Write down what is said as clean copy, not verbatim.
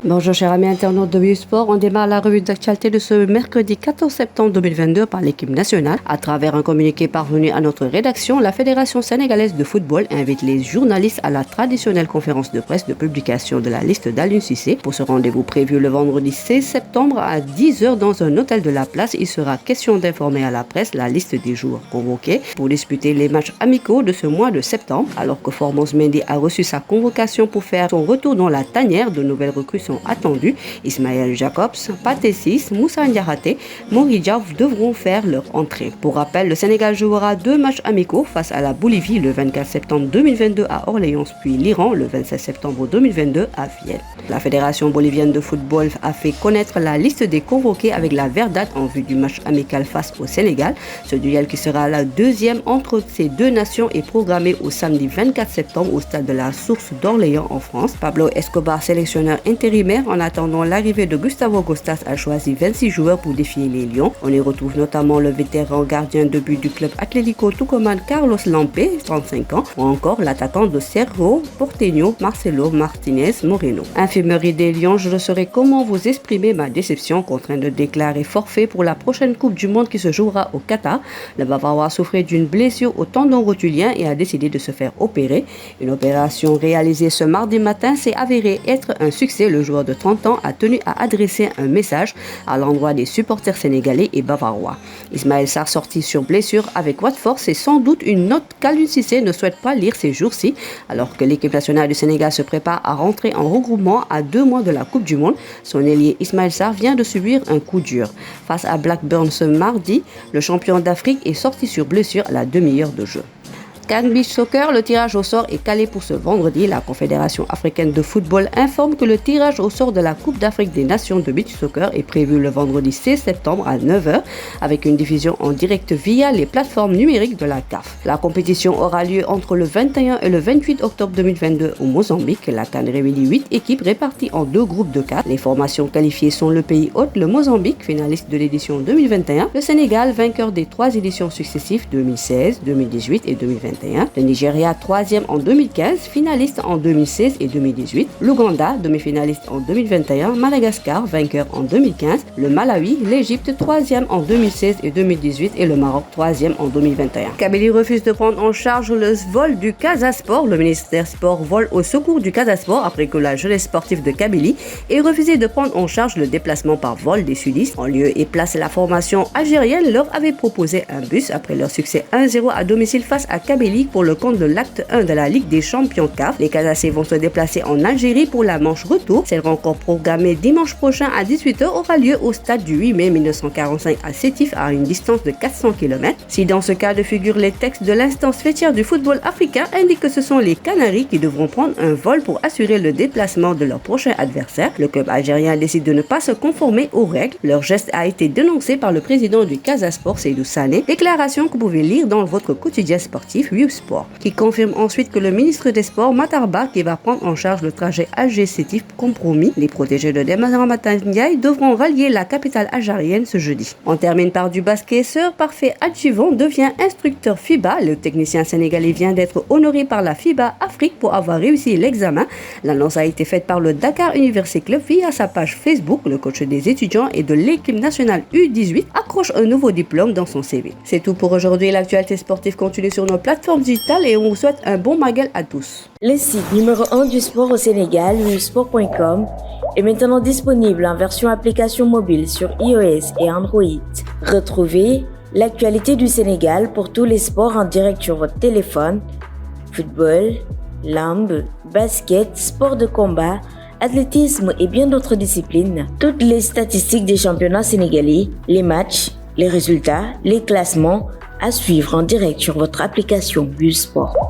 Bonjour chers amis internautes de Sport, on démarre la revue d'actualité de ce mercredi 14 septembre 2022 par l'équipe nationale. À travers un communiqué parvenu à notre rédaction, la Fédération sénégalaise de football invite les journalistes à la traditionnelle conférence de presse de publication de la liste d'Aliou Cissé. Pour ce rendez-vous prévu le vendredi 16 septembre à 10h dans un hôtel de la place, il sera question d'informer à la presse la liste des joueurs convoqués pour disputer les matchs amicaux de ce mois de septembre. Alors que Formose Mendy a reçu sa convocation pour faire son retour dans la tanière, de nouvelles recrues sont attendues. Ismaël Jacobs, Pathé Ciss, Moussa Ndiakhate, Mori Diaw devront faire leur entrée. Pour rappel, le Sénégal jouera 2 matchs amicaux face à la Bolivie le 24 septembre 2022 à Orléans, puis l'Iran le 27 septembre 2022 à Vienne. La Fédération bolivienne de football a fait connaître la liste des convoqués avec la verdade en vue du match amical face au Sénégal. Ce duel qui sera la deuxième entre ces deux nations est programmé au samedi 24 septembre au stade de la Source d'Orléans en France. Pablo Escobar, sélectionneur intérimaire en attendant l'arrivée de Gustavo Costas, a choisi 26 joueurs pour défier les Lions. On y retrouve notamment le vétéran gardien de but du club Atlético Tucumán Carlos Lampe, 35 ans, ou encore l'attaquant de Cerro Porteño Marcelo Martinez Moreno. Infirmerie des Lions, je ne saurais comment vous exprimer ma déception, contraint de déclarer forfait pour la prochaine Coupe du Monde qui se jouera au Qatar. Le Bavarois souffrait d'une blessure au tendon rotulien et a décidé de se faire opérer. Une opération réalisée ce mardi matin s'est avérée être un succès. Le joueur de 30 ans a tenu à adresser un message à l'endroit des supporters sénégalais et bavarois. Ismaël Sarr, sorti sur blessure avec Watford, c'est sans doute une note qu'Aliou Cissé ne souhaite pas lire ces jours-ci, alors que l'équipe nationale du Sénégal se prépare à rentrer en regroupement à 2 mois de la Coupe du Monde. Son ailier Ismaël Sarr vient de subir un coup dur. Face à Blackburn ce mardi, le champion d'Afrique est sorti sur blessure à la demi-heure de jeu. CAN Beach Soccer, le tirage au sort est calé pour ce vendredi. La Confédération africaine de football informe que le tirage au sort de la Coupe d'Afrique des Nations de Beach Soccer est prévu le vendredi 16 septembre à 9h avec une diffusion en direct via les plateformes numériques de la CAF. La compétition aura lieu entre le 21 et le 28 octobre 2022 au Mozambique. La CAN réunit 8 équipes réparties en 2 groupes de 4. Les formations qualifiées sont le pays hôte, le Mozambique, finaliste de l'édition 2021, le Sénégal, vainqueur des 3 éditions successives 2016, 2018 et 2021. Le Nigeria, 3e en 2015, finaliste en 2016 et 2018. L'Ouganda, demi-finaliste en 2021. Madagascar, vainqueur en 2015. Le Malawi, l'Égypte, 3e en 2016 et 2018. Et le Maroc, 3e en 2021. Kabylie refuse de prendre en charge le vol du Casa Sport. Le ministère Sport vole au secours du Casa Sport après que la jeunesse sportive de Kabylie ait refusé de prendre en charge le déplacement par vol des sudistes. En lieu et place, la formation algérienne leur avait proposé un bus après leur succès 1-0 à domicile face à Kabylie pour le compte de l'acte 1 de la Ligue des Champions CAF. Les Casacés vont se déplacer en Algérie pour la manche retour. Cette rencontre programmée dimanche prochain à 18h aura lieu au stade du 8 mai 1945 à Sétif, à une distance de 400 km. Si dans ce cas de figure, les textes de l'instance fêtière du football africain indiquent que ce sont les Canaries qui devront prendre un vol pour assurer le déplacement de leur prochain adversaire. Le club algérien décide de ne pas se conformer aux règles. Leur geste a été dénoncé par le président du Casa Sport, Seydou Sané. Déclaration que vous pouvez lire dans votre quotidien sportif Sport, qui confirme ensuite que le ministre des Sports, Matar Ba, qui va prendre en charge le trajet Alger-Sétif compromis. Les protégés de Ramatan Ndiaye devront rallier la capitale algérienne ce jeudi. On termine par du basket. Sir Parfait Adjivon devient instructeur FIBA. Le technicien sénégalais vient d'être honoré par la FIBA Afrique pour avoir réussi l'examen. L'annonce a été faite par le Dakar University Club via sa page Facebook. Le coach des étudiants et de l'équipe nationale U18 accroche un nouveau diplôme dans son CV. C'est tout pour aujourd'hui. L'actualité sportive continue sur nos plateformes digitales et on vous souhaite un bon magal à tous. Le site numéro 1 du sport au Sénégal, wsport.com, est maintenant disponible en version application mobile sur iOS et Android. Retrouvez l'actualité du Sénégal pour tous les sports en direct sur votre téléphone: football, lambe, basket, sport de combat, athlétisme et bien d'autres disciplines. Toutes les statistiques des championnats sénégalais, les matchs, les résultats, les classements à suivre en direct sur votre application Sport.